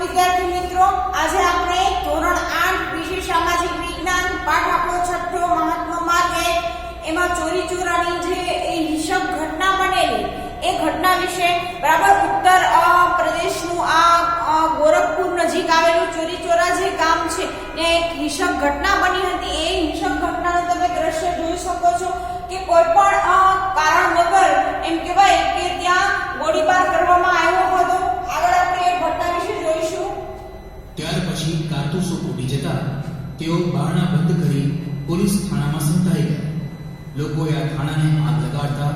વિદ્યાર્થી મિત્રો, આજે આપણે ધોરણ 8 વિષય સામાજિક વિજ્ઞાન પાઠ આપણો છઠ્ઠો મહાત્મા માર્ગ એમાં ચોરી ચોરાની જે હિંસક ઘટના બનેલી એ ઘટના વિશે બરાબર ઉત્તર પ્રદેશનું આ ગોરખપુર નજીક આવેલું ચોરી ચોરા જે ગામ છે ને એક હિંસક ઘટના બની હતી। એ હિંસક ઘટનાનો તમે દ્રશ્ય જોઈ શકો છો કે કોઈ પણ કારણ વગર એમ કહેવાય કે ત્યાં ગોળીબાર કરવામાં આવ્યો હતો। આગળ આપણે એ ઘટના વિશે જોઈશું। ત્યાર પછી કારતૂસો ફૂટી જતા તેઓ બારણા બંધ કરી પોલીસ થાણામાં સંતાઈ ગયા। લોકોએ આ થાણાને આગ લગાડતા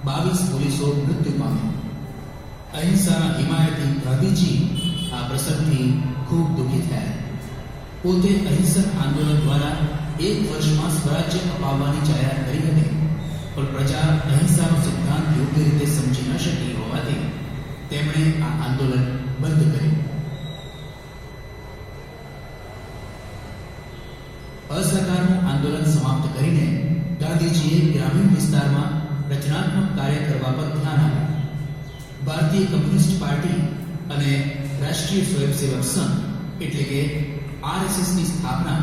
22 પોલીસો મૃત્યુ પામ્યા। અહિંસાના હિમાયતી ગાંધીજી આ પ્રસંગથી ખૂબ દુઃખી થયા। પોતે અહિંસક આંદોલન દ્વારા 1 વર્ષમાં સ્વરાજ્ય અપાવવાની જાહેરાત કરી હતી, પણ પ્રજા અહિંસાનો સિદ્ધાંત યોગ્ય રીતે સમજી ન શકી હોવાથી તેમણે આ આંદોલન બંધ કર્યું। અસહકારનું આંદોલન સમાપ્ત કરીને ગાંધીજીએ ગ્રામીણ વિસ્તારમાં રચનાત્મક કાર્ય કરવા પર ધ્યાન આપ્યું। ભારતીય કમ્યુનિસ્ટ પાર્ટી અને રાષ્ટ્રીય સ્વયંસેવક સંઘ એટલે કે RSS ની સ્થાપના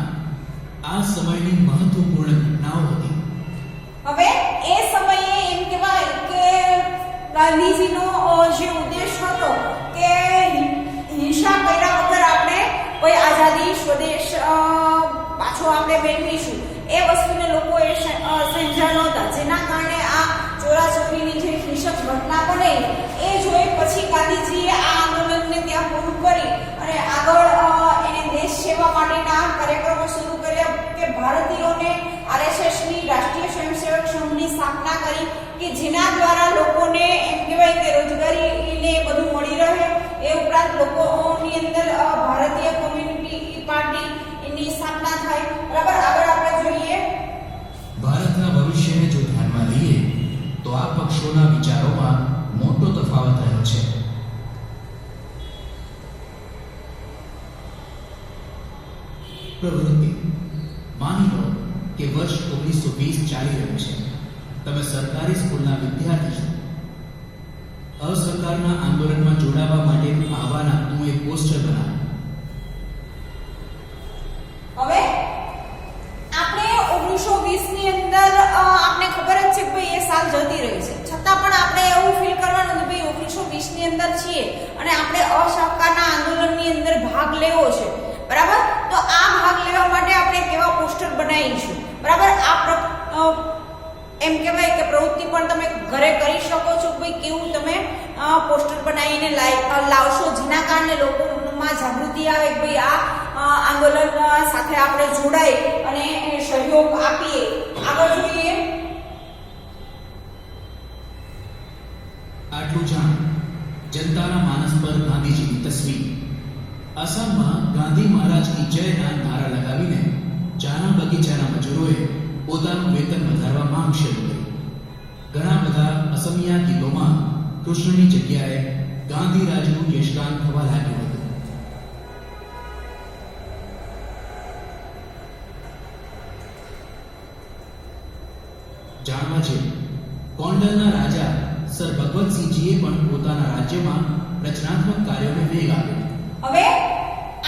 આ સમયની મહત્વપૂર્ણ ઘટનાઓ હતી। હવે એ સમયે એમ કહેવાય કે ગાંધીજીનો જે ઉદ્દેશ હતો કે હિંસા કર્યા વગર આપણે કોઈ આઝાદી સ્વદેશ પાછો આપણે મેળવીશું એ વસ્તુને લોકોએ સમજ્યા નહોતા, જેના કારણે આ ચોરાચોરીની જે હિંસક ઘટના બની એ જોઈ પછી ગાંધીજીએ આ આંદોલનને ત્યાં પૂરું કરી અને આગળ એને દેશ સેવા માટેના કાર્યક્રમો શરૂ કર્યા કે ભારતીયોને RSS ની રાષ્ટ્રીય સ્વયંસેવક સંઘની સ્થાપના કરી કે જેના દ્વારા લોકોને એમ કહેવાય કે રોજગારીને બધું મળી રહે। એ ઉપરાંત લોકોની અંદર ભારતીય કમ્યુનિટી પાર્ટી એની સ્થાપના થાય। બરાબર, આગળ આપણે જોઈએ। ભારતના ભવિષ્યને જો ધ્યાનમાં લઈએ તો આ પક્ષોના વિચારોમાં મોટો તફાવત રહ્યો છે। પ્રવૃત્તિ: માની લો કે વર્ષ 1920 ચાલી રહ્યું છે। તમે સરકારી સ્કૂલના વિદ્યાર્થી છો। અસહકારના આંદોલનમાં જોડાવા માટેનું આહવાન આપતું એક પોસ્ટર બનાવો। હવે આપણે 1920 ની અંદર આપણે ખબર જ છે કે ભાઈ એ સાલ જતી રહી છે, છતાં પણ આપણે એવું ફીલ કરવાનું કે ભાઈ 1920 ની અંદર છીએ અને આપણે અસહકારના આંદોલનની અંદર ભાગ લેવો છે। બરાબર, તો આ ભાગ લેવા માટે આપણે કેવા પોસ્ટર બનાવીશું? બરાબર, આ એમ કહેવાય કે પ્રવૃત્તિ પણ તમે ઘરે કરી શકો છો। ભાઈ કેવું તમે પોસ્ટર બનાવીને લાવશો જેના કારણે લોકોમાં જાગૃતિ આવે કે ભાઈ આ આંદોલન સાથે આપણે જોડાઈ અને સહયોગ આપીએ। આગળ જોઈએ। આટલું જાણ જનતાના માનસ પર ગાંધીજીની તસવીર। આસામમાં ગાંધી મહારાજ કી જયના નારા લગાવીને ચાના બગીચાના મજૂરોએ પોતાનું વેતન વધારવા માંગ શરૂ કરી। ઘણા બધા અસમિયા ગીતોમાં કૃષ્ણની જગ્યાએ ગાંધી રાજનું યશગાન થવા લાગ્યું હતું। જાણવા જેવું, ગોંડલના રાજા સર ભગવતસિંહજીએ પણ પોતાના રાજ્યમાં રચનાત્મક કાર્યોને વેગ આપ્યો। હવે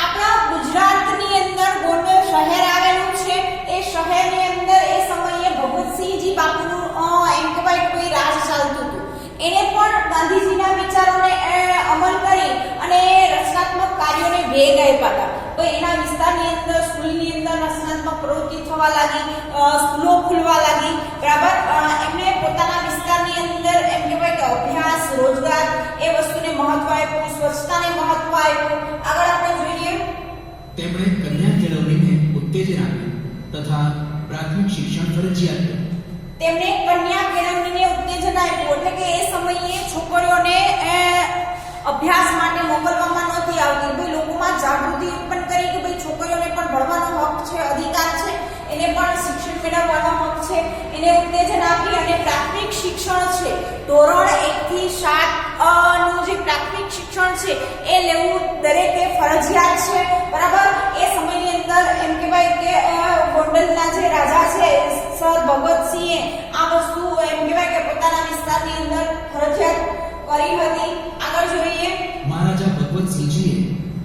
આપણા ગુજરાતની અંદર ગોંડલ શહેર આવેલું છે। એ શહેરની અંદર એ સમયે ભગવતસિંહજી બાપુનું એમ કહેવાય કોઈ રાજ ચાલતું હતું। એને પણ ગાંધીજીના વિચારોને અમલ કરી અને રચનાત્મક કાર્યોને વેગ આપ્યા હતા। તો એના વિસ્તારની અંદર સ્કૂલની અંદર રચનાત્મક પ્રવૃત્તિ થવા લાગી, સ્કૂલો ખુલવા લાગી। બરાબર, એમને પોતાના વિસ્તારની અંદર એમ કહેવાય કે અભ્યાસ, રોજગાર એ વસ્તુને મહત્વ આપ્યું, સ્વચ્છતાને મહત્વ આપ્યું। આગળ આપણે જોઈએ। તેમણે કન્યા કેળવણીને ઉત્તેજન આપ્યું તથા પ્રાથમિક શિક્ષણ ફરજિયાત કર્યું। તેમણે કન્યા કેળવણીને ઉત્તેજન આપ્યું એટલે કે એ સમયે છોકરીઓને અભ્યાસ માટે મોકલવામાં નહોતી આવતી। ભાઈ લોકોમાં જાગૃતિ ઉત્પન્ન કરી કે ભાઈ છોકરીઓને પણ ભણવાનો હક છે, અધિકાર છે, એને પણ શિક્ષણ મેળવવાનો હક છે। એને ઉત્તેજન આપી અને પ્રાથમિક શિક્ષણ છે ધોરણ 1 થી 7 નું જે પ્રાથમિક શિક્ષણ છે એ લેવું દરેકે ફરજિયાત છે। બરાબર, એ સમયની અંદર એમ કહેવાય કે ગોંડલના જે રાજા છે સર ભગવતસિંહે આ વસ્તુ એમ કહેવાય કે પોતાના વિસ્તારની અંદર ફરજિયાત કરી હતી। આગળ જોઈએ। મહારાજા ભગવતસિંહજીએ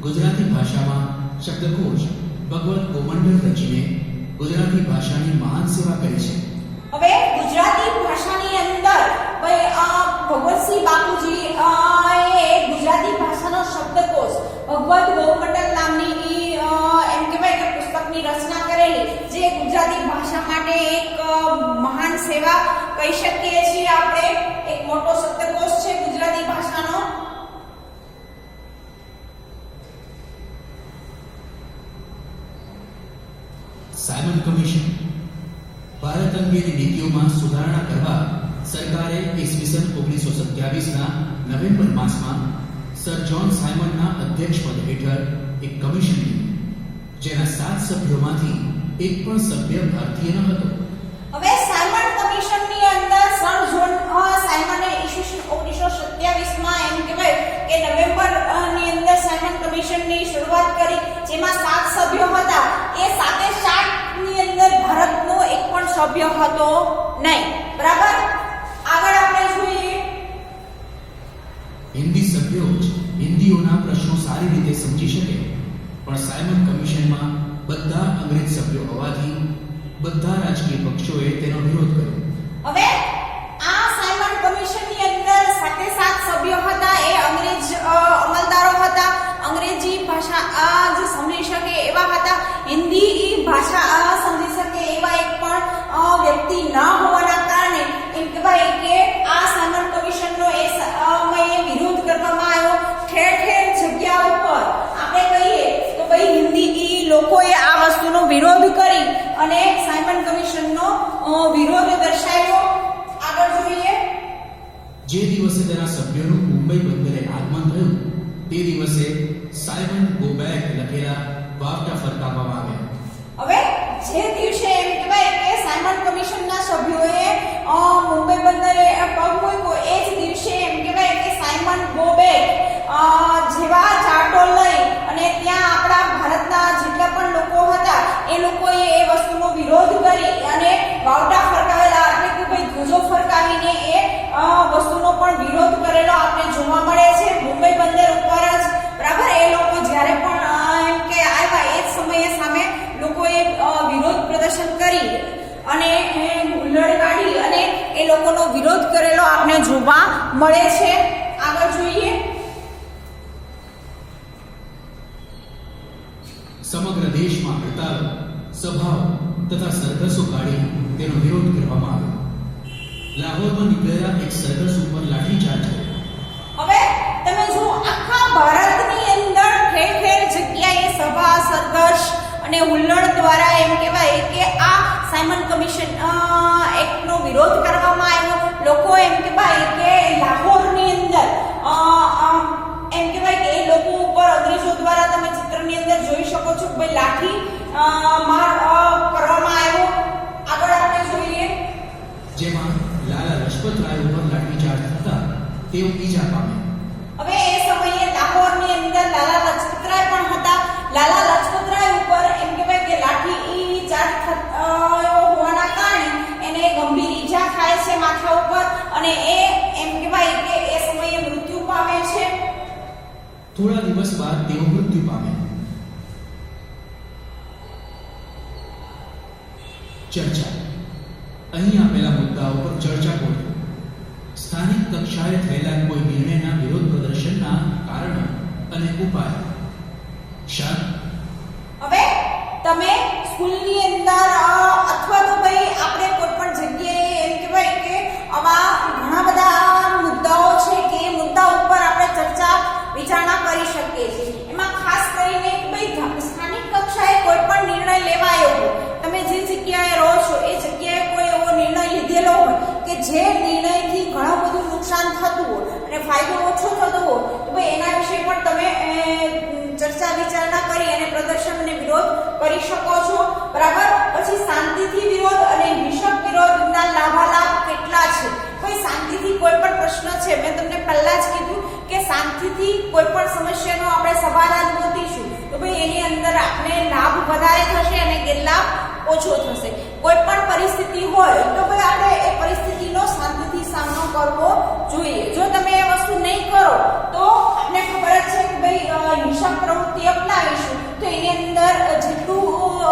ગુજરાતી ભાષામાં શબ્દકોશ ભગવત ગોમંડલ રચીને ગુજરાતી ભાષાની મહાન સેવા કરી છે. હવે ગુજરાતી ભાષાની અંદર ભગવતસિંહ બાપુજી એ ગુજરાતી ભાષાનો શબ્દકોશ ભગવત ગોમંડલ નામની એમ કહેવાય કે પુસ્તકની રચના કરેલી, જે ગુજરાતી ભાષા માટે એક મહાન સેવા કહી શકીએ છીએ આપણે. એક મોટો શબ્દકોશ છે ગુજરાતી ભાષાનો. સાયમન કમિશન ભારત અંગેની નીતિઓમાં સુધારણા કરવા સરકારે ઈસવીસન 1927ના નવેમ્બર માસમાં સર જ્હોન સાયમનના અધ્યક્ષપદ હેઠળ એક કમિશન નીમ્યું, જેના 7 સભ્યોમાંથી એક પણ સભ્ય ભારતીય ન હતો. હવે સાયમન કમિશનની અંદર સર જ્હોન સાયમને ઈસવીસન 1927માં એમ કહેવાય કે નવેમ્બર ની અંદર સાયમન કમિશનની શરૂઆત કરી, જેમાં 7 સભ્યો હતા. એ 7 ની અંદર ભારતનો એક પણ સભ્ય હતો નહીં. બરાબર. આગળ આપણે જોઈએ. હિન્દી સભ્યો જ હિન્દીઓના પ્રશ્નો સારી રીતે સમજી શકે, પણ સાયમન કમિશનમાં બધા અંગ્રેજ સભ્યો હોવાથી બધા રાજકીય પક્ષોએ તેનો વિરોધ કર્યો. હવે આ સાયમન કમિશનની અંદર 7 સભ્યો હતા. એ અંગ્રેજ અમલદારો હતા. અંગ્રેજી ભાષા જે સમજી શકે એવા હતા. હિન્દી ભાષા સમજી શકે એવા એક પણ વ્યક્તિ ન હોવાના કારણે એમ કહેવાય કે આ સાયમન કમિશનનો એ સમયે વિરોધ કરવામાં આવ્યો. ઠેર ઠેર જગ્યા ઉપર આપણે કહીએ તો ભાઈ હિન્દી લોકોએ આ વસ્તુનો વિરોધ કરી અને સાયમન કમિશનનો વિરોધ દર્શાવ્યો. આગળ જોઈએ. જે દિવસે તેના સભ્યોનું મુંબઈ બંદરે આગમન થયું તે દિવસે સાયમન ગો બેક લખેલા વાવટા ફરકાવવામાં આવ્યા. હવે જે દિવસે એમ કહેવાય કે સાયમન કમિશનના સભ્યોએ મુંબઈ બંદરે પગ મૂક્યો, એ જ દિવસે એમ કહેવાય કે સાયમન ગો બેક જેવા ચાર્ટો લઈ અને ત્યાં આપણા ભારતના જેટલા પણ લોકો હતા એ લોકોએ એ વસ્તુનો વિરોધ કરી અને વાવટા ફરકાવેલા, એટલે કે ભાઈ ધ્વજો ફરકાવીને એ વસ્તુનો પણ વિરોધ કરેલો આપણે જોવા મળે છે મુંબઈ બંદર ઉપર જ. બરાબર. એ લોકો જ્યારે પણ એમ કે આવ્યા એ જ સમયે સામે લોકોએ વિરોધ પ્રદર્શન કરી અને હુલ્લડ કાઢી અને એ લોકોનો વિરોધ કરેલો આપણે જોવા મળે છે. આગળ જોઈએ. સમગ્ર દેશમાં હડતાલો, સભાઓ તથા સરઘસો કાઢી તેનો વિરોધ કરવામાં આવ્યો. લાહોરમાં નીકળેલા એક સરઘસ ઉપર લાઠીચાર્જ થયો. હવે તમે જો આખા ભારતની અંદર ઠેર ઠેર જગ્યાએ સભા, સરઘસ અને હુલ્લડ દ્વારા એમ કહેવાય કે આ સાયમન કમિશન એક્ટનો વિરોધ કરવામાં આવ્યો. લોકો એમ કહેવાય કે લાહોરની અંદર એમ કહેવાય કે એ લોકો ઉપર અંગ્રેજો દ્વારા તમે ચિત્રની અંદર જોઈ શકો છો કે ભાઈ લાઠી માર કરવામાં આવ્યો. આગળ આપણે જોઈએ. જેમાં લાલા લજપત રાય ઉપર લાઠીચાર્જ થતા તેઓ ઈજા પામ્યા. હવે એ સમયે લાહોરની અંદર લાલા લજપત રાય પણ હતા. લાલા લજપત રાય ઉપર એમ કહેવાય કે લાઠી ચાર્જ હોવાના કારણે એને ગંભીર ઈજા થાય છે માથા ઉપર અને એ એમ કહેવાય કે એ સમયે મૃત્યુ પામે છે. થોડા દિવસ બાદ તેઓ મૃત્યુ પામ્યા. ચર્ચા. અહીં આપેલા મુદ્દાઓ પર ચર્ચા કરો. સ્થાનિક કક્ષાએ થયેલા કોઈ નિર્ણયના વિરોધ પ્રદર્શનના કારણો અને ઉપાય. શાંત. હવે તમે સ્કૂલની અંદર અથવા તો ભાઈ આપણે કોઈ પણ જગ્યાએ એમ કહેવાય કે આવા ઘણા બધા મુદ્દાઓ છે કે એ મુદ્દા ઉપર આપણે ચર્ચા વિચારણા કરી શકીએ છીએ. એમાં ખાસ કરીને ભાઈ સ્થાનિક કક્ષાએ કોઈ પણ નિર્ણય લેવાયો હોય, તમે જે જગ્યાએ રહો છો એ જગ્યાએ કોઈ એવો નિર્ણય લીધેલો હોય કે જે નિર્ણયથી ઘણું બધું નુકસાન થતું હોય અને ફાયદો ઓછો થતો હોય તો ભાઈ એના વિશે પણ તમે ચર્ચા વિચારણા કરી અને પ્રદર્શન અને વિરોધ કરી શકો છો. બરાબર. પછી શાંતિથી વિરોધ અને હિંસક વિરોધના લાભાલાભ કેટલા છે. કોઈ શાંતિથી કોઈ પણ પ્રશ્ન છે, મેં તમને પહેલા જ કીધું કે શાંતિથી કોઈ પણ સમસ્યાનો આપણે સમાધાન ગોતીશું તો ભાઈ એની અંદર આપણે લાભ વધારે થશે અને ગેરલાભ ઓછો થશે. કોઈ પણ પરિસ્થિતિ હોય તો ભાઈ આપણે એ પરિસ્થિતિનો શાંતિથી સામનો કરવો જોઈએ. જો તમે એ વસ્તુ નહીં કરો તો આપણે ખબર જ છે કે ભાઈ હિંસક પ્રવૃત્તિ અપનાવીશું તો એની અંદર જેટલું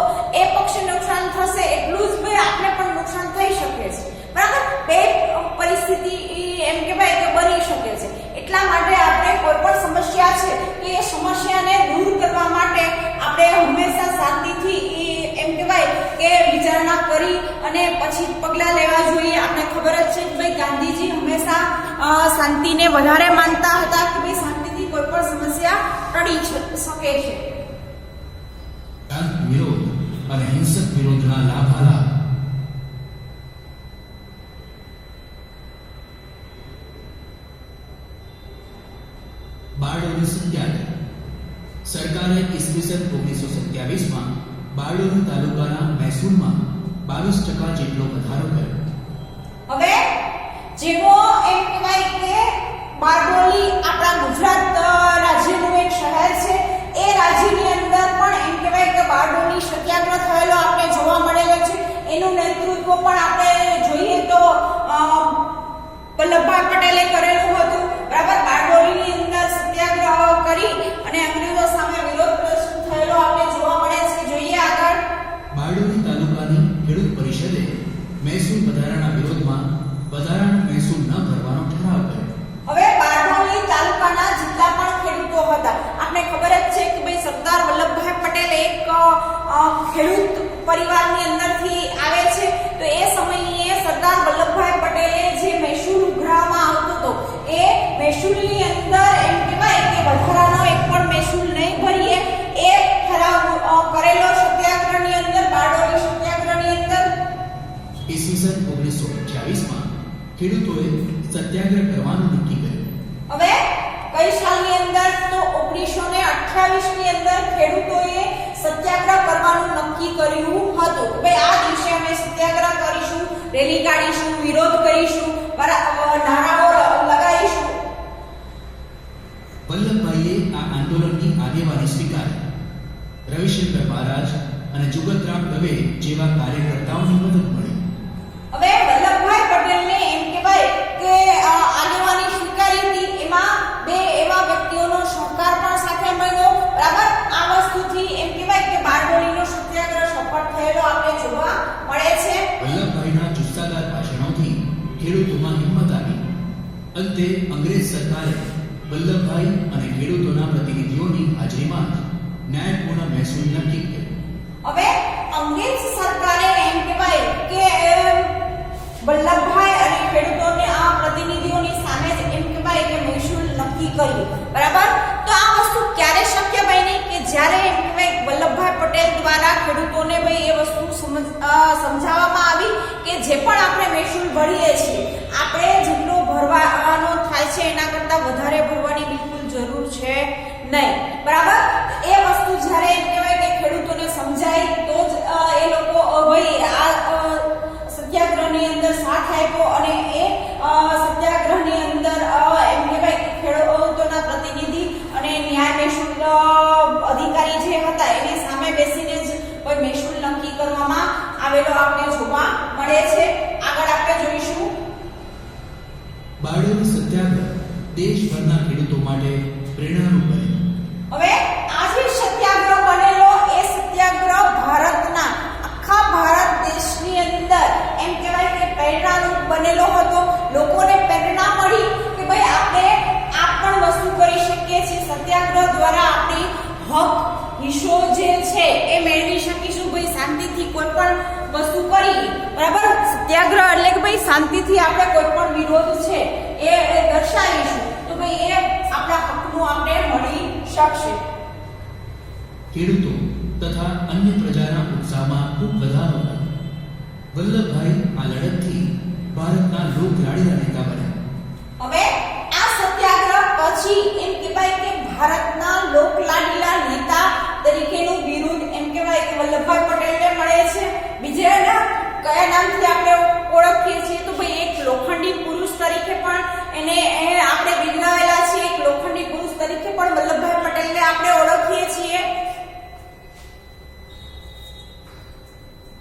એ પક્ષને નુકસાન થશે એટલું જ ભાઈ આપણે પણ નુકસાન થઈ શકે છે, બરાબર. બે પરિસ્થિતિ એમ કહેવાય કે બની શકે છે. એટલા માટે આપણે કોઈ પણ સમસ્યા છે તો એ સમસ્યાને દૂર કરવા માટે આપણે હંમેશા શાંતિથી એમ કહેવાય કે વિચારણા કરી અને પછી પગલાં લેવા જોઈએ. આપણે ખબર જ છે કે ભાઈ ગાંધીજી હંમેશા શાંતિને વધારે માનતા હતા કે ભાઈ શાંતિથી કોઈ પણ સમસ્યા ટળી શકે છે. શાંત વિરોધ અને હિંસક વિરોધના લાભાલાભ. બારડોલી સત્યાગ્રહ. સરકારે ઈસવીસન 1927માં બારડોલી તાલુકાના મહેસૂલમાં 22% જેટલો વધારો કર્યો. હવે જેવો એમ કહેવાય કે બારડોલી આપણા ગુજરાત રાજ્યનું એક શહેર છે. એ રાજ્યની અંદર પણ એમ કહેવાય કે બારડોલી સત્યાગ્રહ થયેલો આપણે જોવા મળેલો છે. એનું નેતૃત્વ પણ આપણે જોઈએ તો વલ્લભભાઈ પટેલે કરેલું હતું, બરાબર. બારડોલીની અંદર સત્યાગ્રહ કરી અને અંગ્રેજો સામે વિરોધ પ્રદર્શન થયેલો આપણે જોવા મળે છે. જોઈએ આગળ. બારડોલી તાલુકાની ખેડૂત પરિષદે મહેસૂલ વધારાના વિરોધમાં વધારાનો મહેસૂલ ન ભરવાનો ઠરાવ કર્યો. હવે બારડોલી તાલુકાના જેટલા પણ ખેડૂતો હતા, આપણે ખબર જ છે કે ભાઈ સરદાર વલ્લભભાઈ પટેલ એક ખેડૂત પરિવારની અંદરથી આવે છે. તો એ સમયે સરદાર વલ્લભભાઈ પટેલે જે મહેસૂલ ઉઘરાવવામાં આવતો હતો એ મહેસૂલની અંદર એમ કહેવાય કે વધારાનો એક પણ મહેસૂલ નહીં ભરીએ એ ઠરાવ કરેલો સત્યાગ્રહની અંદર, બારડોલી સત્યાગ્રહની અંદર. ઈસવીસન 1928માં ખેડૂતોએ સત્યાગ્રહ કરવાનું નક્કી કર્યું. હવે કઈ સાલની અંદર? તો 1928ની અંદર ખેડૂતોએ સત્યાગ્રહ કરવાનું નક્કી કર્યું હતું. ભાઈ આ દિવસે અમે સત્યાગ્રહ કરીશું, રેલી કાઢીશું, વિરોધ કરીશું, નારાઓ લગાવીશું. વલ્લભભાઈએ આ આંદોલનની આગેવાની સ્વીકારી. રવિશંકર મહારાજ અને જુગતરામ દવે જેવા કાર્યકર્તાઓની મદદ મળી. હવે વલ્લભભાઈ પટેલને એમ કહેવાય કે આગેવાની સ્વીકારી હતી. એમાં બે એવા વ્યક્તિઓનો સહકાર પણ સાથે મળ્યો, બરાબર. આ વસ્તુથી એમ કહેવાય કે બારડોલીનો સત્યાગ્રહ સફળ થયેલો આપણે જોવા મળે છે. વલ્લભભાઈના જુસ્સાદાર ભાષણોથી ખેડૂતોમાં હિંમત આવી. અંતે અંગ્રેજ સરકારે વલ્લભભાઈ અને ખેડૂતોના પ્રતિનિધિઓની હાજરીમાં ન્યાયપૂર્ણ મહેસૂલ નક્કી કર્યો. હવે અંગ્રેજ સરકારે એમ કહેવાય કે વલ્લભભાઈ અને ખેડૂતોને આ પ્રતિનિધિઓની સામે જ એમ કહેવાય કે મહેસૂલ નક્કી કર્યું, બરાબર. તો આ વસ્તુ ક્યારે શક્ય બની કે જ્યારે એમ કહેવાય વલ્લભભાઈ પટેલ દ્વારા ખેડૂતોને ભાઈ એ વસ્તુ સમજાવવામાં આવી કે જે પણ આપણે મહેસૂલ ભરીએ છીએ આપણે જેટલો ભરવાનો થાય છે એના કરતાં વધારે ભરવાની બિલકુલ જરૂર છે નહીં, બરાબર. એ વસ્તુ જ્યારે એમ કહેવાય કે ખેડૂતોને સમજાય તો જ એ લોકો ભાઈ આ સત્યાગ્રહની અંદર સાથ આપ્યો અને એ સત્યાગ્રહની અંદર એમ કહેવાય કે ખેડૂતોના પ્રતિનિધિ અને ન્યાય મહેસૂલ અધિકારી જે હતા એની સામે બેસીને જ કોઈ મહેસૂલ નક્કી કરવામાં આવેલો આપણે જોવા મળે છે. આગળ આપણે જોઈશું. બારડોલી સત્યાગ્રહ દેશભરના ખેડૂતો માટે પ્રેરણારૂપ બન્યો. હવે આ જે સત્યાગ્રહ બનેલો એ સત્યાગ્રહ ભારતના આખા ભારત દેશની અંદર એમ કહેવાય કે પ્રેરણારૂપ બનેલો હતો. લોકોને પ્રેરણા મળી કે ભાઈ આપણે આ પણ વસ્તુ કરી શકીએ છીએ. સત્યાગ્રહ દ્વારા આપણી હક હિસ્સો જે છે એ મેળવી શકીશું. ભાઈ શાંતિથી કોઈ પણ વસ્તુ કરી, બરાબર. સત્યાગ્રહ એટલે કે ભાઈ શાંતિથી આપણે કોઈ પણ વિરોધ છે એ દર્શાવીશું તો ભાઈ એ આપણા હકનું આપણે મળી શકશે. ખેડૂતો તથા અન્ય પ્રજાના ઉત્સાહમાં ખૂબ વધારો થયો. વલ્લભભાઈ આ લડતથી ભારતના લોકલાડીલા નેતા બન્યા. હવે આ સત્યાગ્રહ પછી એમ કહેવાય કે ભારતના લોકલાડીલા નેતા તરીકેનું બિરુદ એમ કહેવાય કે વલ્લભભાઈ પટેલને મળે છે. બીજા કયા નામથી આપણે ઓળખીએ છીએ? તો ભાઈ એક લોખંડી પુરુષ તરીકે પણ એને આપણે બિરદાવેલા છે. એક લોખંડી પુરુષ તરીકે પણ વલ્લભભાઈ પટેલને આપણે ઓળખીએ છીએ.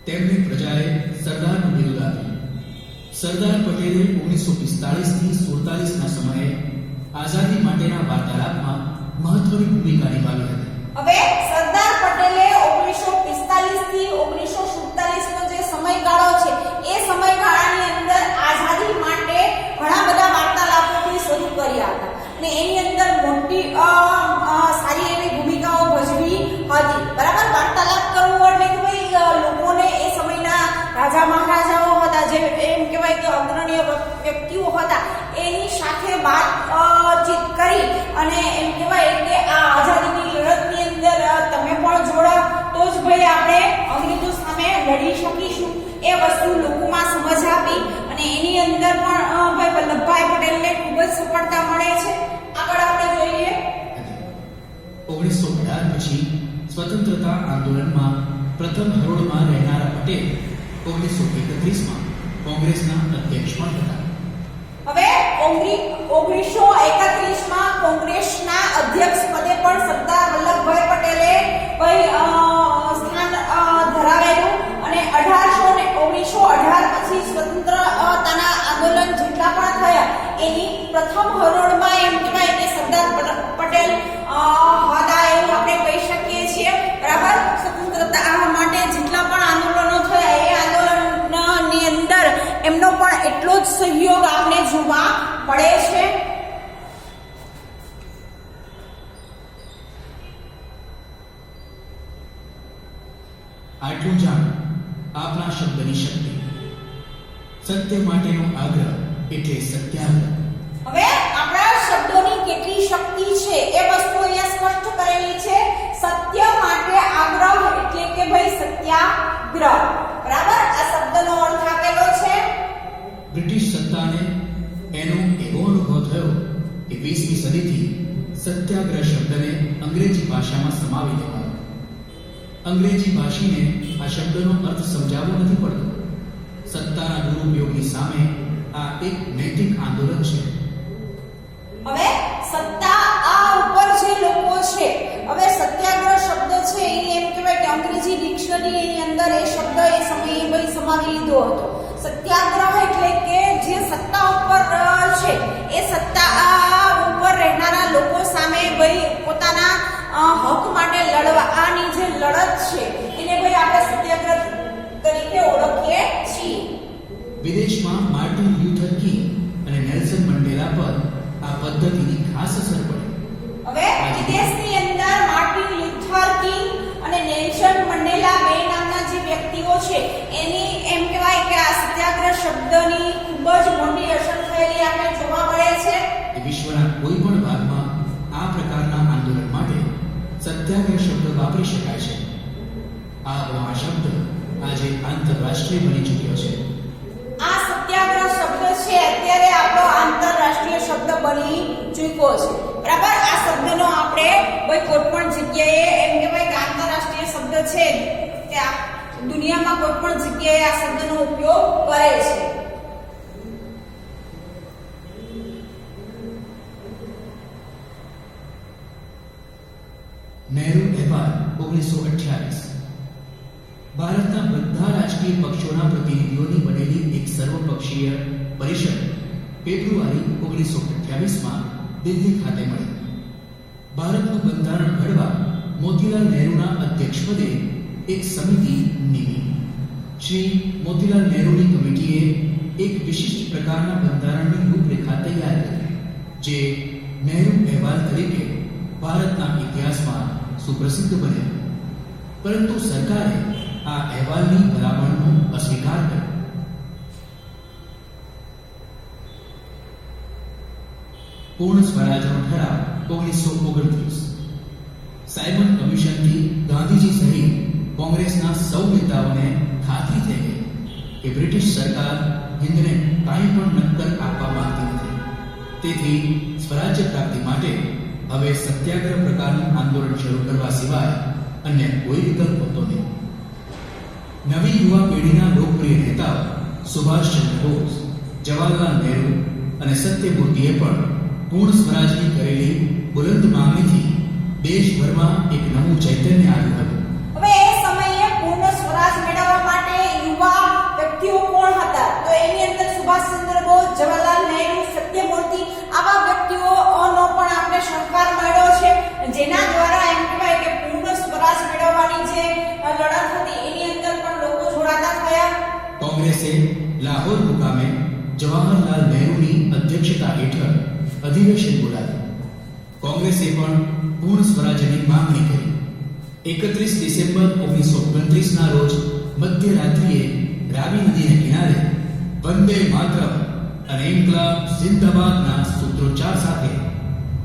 તેમને પ્રજાએ સરદારનું બિરુદ આપ્યું. સરદાર પટેલે 1945 થી 47 ના સમયે આઝાદી માટેના વાર્તાલાપમાં મહત્વની ભૂમિકા નિભાવી હતી. હવે સરદાર પટેલે 1945 થી 1947 નો જે સમયગાળો છે એ સમયગાળાની અંદર આઝાદી માટે ઘણા બધા વાર્તાલાપો શરૂ કર્યા હતા અને એની અંદર મોટી સારી એવી ભૂમિકાઓ ભજવી હતી. બરાબર, વાર્તાલાપ કરવો એટલે કે ભાઈ લોકોને એ સમયના રાજા મહારાજાઓ હતા, જે એમ કહેવાય કે અગ્રણીય વ્યક્તિઓ હતા, એની સાથે વાતચીત કરી અને એમ કહેવાય કે આ આઝાદીની લડતની અંદર તમે પણ જોડાવ તો જ ભાઈ આપણે અંગ્રેજો સામે લડી શકીશું એ વસ્તુ લોકોમાં સમજ આપી અને એની અંદર પણ ભાઈ વલ્લભભાઈ પટેલને ખૂબ જ સફળતા મળે છે. આગળ આપણે જોઈએ 1918 પછી સ્વતંત્રતા આંદોલનમાં પ્રથમ હરોળમાં રહેનારા પટેલ 1931માં કોંગ્રેસના અધ્યક્ષ પણ હતા. હવે 1931માં કોંગ્રેસના અધ્યક્ષ પદે પણ સરદાર વલ્લભભાઈ પટેલે સ્થાન ધરાવેલું અને 1918 પછી સ્વતંત્રતાના આંદોલન જેટલા પણ થયા એની પ્રથમ હરોળમાં એમ કહેવાય કે સરદાર પટેલ હતા એવું આપણે કહી શકીએ છીએ. બરાબર, સ્વતંત્રતા માટે જેટલા પણ આંદોલનો થયા એ આંદોલનની અંદર એમનો પણ એટલો જ સહયોગ આપને જોવા મળે છે. આટલું જાણ આપના શબ્દની શક્તિ. સત્ય માટેનો આગ્રહ એટલે સત્યાગ્રહ. હવે આપણા શબ્દોની કેટલી શક્તિ છે એ વસ્તુ અહીંયા સ્પષ્ટ કરેલી છે. સત્ય માટે આગ્રહ એટલે કે ભાઈ સત્યાગ્રહ. બરાબર, આ શબ્દનો અર્થ આપેલો છે. બ્રિટિશ સત્તાને એનો એવો અનુભવ થયો કે 20મી સદીથી સત્યાગ્રહ શબ્દને અંગ્રેજી ભાષામાં સમાવી લેવાયો. અંગ્રેજી ભાષીને આ શબ્દનો અર્થ સમજાવવો નથી પડતો. સત્તાના દુરુપયોગની સામે આ એક નૈતિક આંદોલન છે. હવે સત્તા આ ઉપર જે લોકો છે, હવે સત્યાગ્રહ શબ્દ છે એ એમ કહેવાય કે અંગ્રેજી ડિક્શનરીની અંદર એ શબ્દ એ સમયે ભાઈ સમાવી લીધો હતો. સત્યાગ્રહ એટલે કે જે સત્તા ઉપર છે એ સત્તા ઉપર રહેનારા લોકો સામે ભાઈ પોતાના હક માટે લડવા, આની જે લડત છે એને ભાઈ આપણે સત્યાગ્રહ તરીકે ઓળખીએ છીએ. વિદેશમાં માર્ટિન લ્યુથર કિંગ અને નેલ્સન મંડેલા પર આ પદ્ધતિની ખાસ અસર પડી. હવે વિદેશની અંદર માર્ટિન લ્યુથર કિંગ અને નેલ્સન મંડેલા બે નામના જે વ્યક્તિઓ છે એની એમ કહેવાય કે આ સત્યાગ્રહ શબ્દની ખૂબ જ મોટી અસર થયેલી આપણે જોવા મળે છે. વિશ્વના કોઈ પણ ભાગમાં આ પ્રકારના આંદોલન માટે સત્યાગ્રહ શબ્દ વાપરી શકાય છે. આ શબ્દ આજે આંતરરાષ્ટ્રીય બની ચૂક્યો છે. આ સત્યાગ્રહ શબ્દ છે અત્યારે આપણો આંતરરાષ્ટ્રીય શબ્દ બની ચૂક્યો છે. બરાબર, આ શબ્દનો આપણે કોઈ પણ જગ્યાએ એમ કહેવાય કે આંતરરાષ્ટ્રીય શબ્દ છે કે દુનિયામાં કોઈ પણ જગ્યાએ આ શબ્દનો ઉપયોગ કરે છે. નહેરુ અહેવાલ 1928 ભારતના બધા રાજકીય પક્ષોના પ્રતિનિધિઓની બનેલી એક સર્વપક્ષીય પરિષદ ફેબ્રુઆરી 1928માં દિલ્હી ખાતે મળી. ભારતનું બંધારણ ઘડવા મોતીલાલ નહેરુના અધ્યક્ષપદે એક સમિતિ નિમી. શ્રી મોતીલાલ નહેરુની કમિટીએ એક વિશિષ્ટ પ્રકારના બંધારણની રૂપરેખા તૈયાર કરી, જે નહેરુ અહેવાલ તરીકે ભારતના ઇતિહાસમાં સુપ્રસિદ્ધ બન્યો. પરંતુ સરકારે આ અહેવાલની ભલામણનો અસ્વીકાર કર્યો. પૂર્ણ સ્વરાજનો ઠરાવ 1929. સાયમન કમિશનથી ગાંધીજી સહિત કોંગ્રેસના સૌ નેતાઓને ખાતરી થઈ ગઈ કે બ્રિટિશ સરકાર હિંદને કાંઈ પણ નક્કર આપવા માંગતી નથી. તેથી સ્વરાજ્ય પ્રાપ્તિ માટે હવે સત્યાગ્રહ પ્રકારનું આંદોલન શરૂ કરવા સિવાય અન્ય કોઈ વિકલ્પ હતો નહીં. નવી યુવા પેઢીના લોકપ્રિય નેતાઓ સુભાષચંદ્ર બોઝ, જવાહરલાલ નહેરુ અને સત્યમૂર્તિએ પણ પૂર્ણ સ્વરાજની કરેલી બુલંદ માંગણીથી દેશભરમાં એક નવું ચૈતન્ય આવ્યું હતું. હવે એ સમયે પૂર્ણ સ્વરાજ મેળવવા માટે યુવા વ્યક્તિઓ કોણ હતા? તો એની અંદર સુભાષચંદ્ર બોઝ, જવાહરલાલ નહેરુ, સત્યમૂર્તિ આવા વ્યક્તિઓનો પણ આપણે સહકાર મળ્યો છે. અધિવેશન બોલાવ્યું. કોંગ્રેસે પણ પૂર્ણ સ્વરાજ્યની માંગણી કરી. 31 ડિસેમ્બર 1929 ના રોજ મધ્યરાત્રિએ રાવી નદીને કિનારે વંદે માતરમ અને ઇન્કલાબ જિંદાબાદના સૂત્રોચ્ચાર સાથે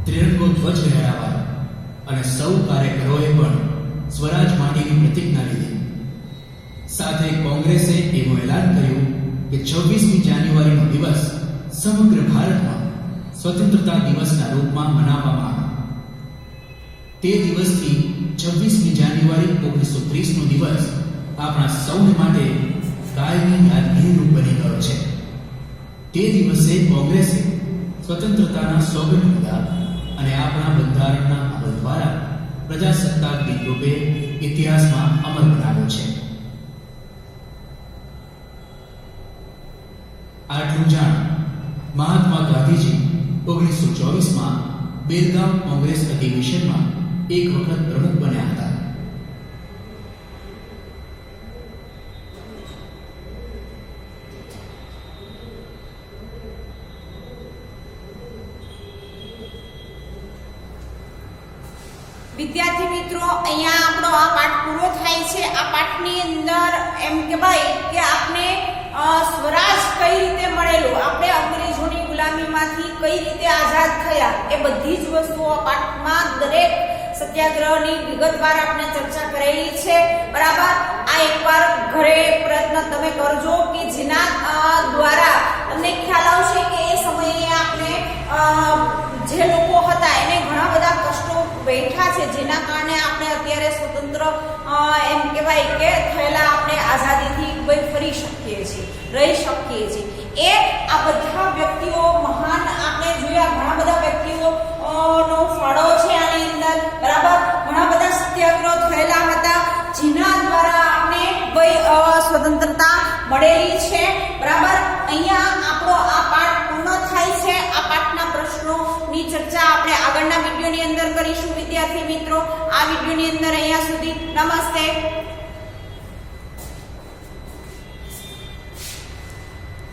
ત્રિરંગો ધ્વજ લહેરાવાયો અને સૌ કાર્યકરોએ પણ સ્વરાજ માટેની પ્રતિજ્ઞા લીધી. સાથે કોંગ્રેસે એવું એલાન કર્યું કે 26મી જાન્યુઆરીનો દિવસ સમગ્ર ભારતમાં સ્વતંત્રતા દિવસના રૂપમાં મનાવવામાં આવે. તે દિવસથી 26મી જાન્યુઆરી 1930 નો દિવસ આપણા સૌને માટે કાયમી યાદગીરી રૂપ બની ગયો છે. તે દિવસે કોંગ્રેસે સ્વતંત્રતાના સોગંદ લીધા અને આપણા બંધારણના અમલ દ્વારા પ્રજાસત્તાક દિન રૂપે ઇતિહાસમાં અમર બનાવ્યો છે. આટલું જાણ મહાત્મા ગાંધીજી 1924માં બેલગામ કોંગ્રેસ અધિવેશનમાં એક વખત પ્રમુખ બન્યા હતા. વિદ્યાર્થી મિત્રો, અહીંયા આપણો આ પાઠ પૂરો થાય છે. આ પાઠની અંદર એમ કહેવાય કે આપણે સ્વરાજ કઈ રીતે મળેલું, આપણે અંગ્રેજોની ગુલામીમાંથી કઈ રીતે આઝાદ થયા, એ બધી જ વસ્તુઓ આ પાઠમાં દરેક સત્યાગ્રહની વિગતવાર આપણે ચર્ચા કરેલી છે. બરાબર. આ એકવાર ઘરે પ્રયત્ન તમે કરજો કે જેના દ્વારા તમને ખ્યાલ આવશે કે એ સમયે આપણે જે લોકો હતા એને ઘણા બધા કષ્ટો બેઠા છે, જેના કારણે આપણે અત્યારે સ્વતંત્ર એમ કહેવાય કે થયેલા આપણે આઝાદીથી ફરી શકીએ છીએ, રહી શકીએ છીએ. એ આ બધા વ્યક્તિઓ મહાન આપણે જોયા, ઘણા બધા વ્યક્તિઓ નો ફાળો છે આની અંદર. બરાબર. ઘણા બધા સત્યાગ્રહ થયેલા હતા જેના દ્વારા આપણે સ્વતંત્રતા મળેલી છે. બરાબર. અહીંયા આપણો આ પાઠ પૂર્ણ થાય છે. આ પાઠના પ્રશ્નોની ચર્ચા આપણે આગળના વિડીયોની અંદર કરીશું. વિદ્યાર્થી મિત્રો, આ વિડીયોની અંદર અહીંયા સુધી. નમસ્તે.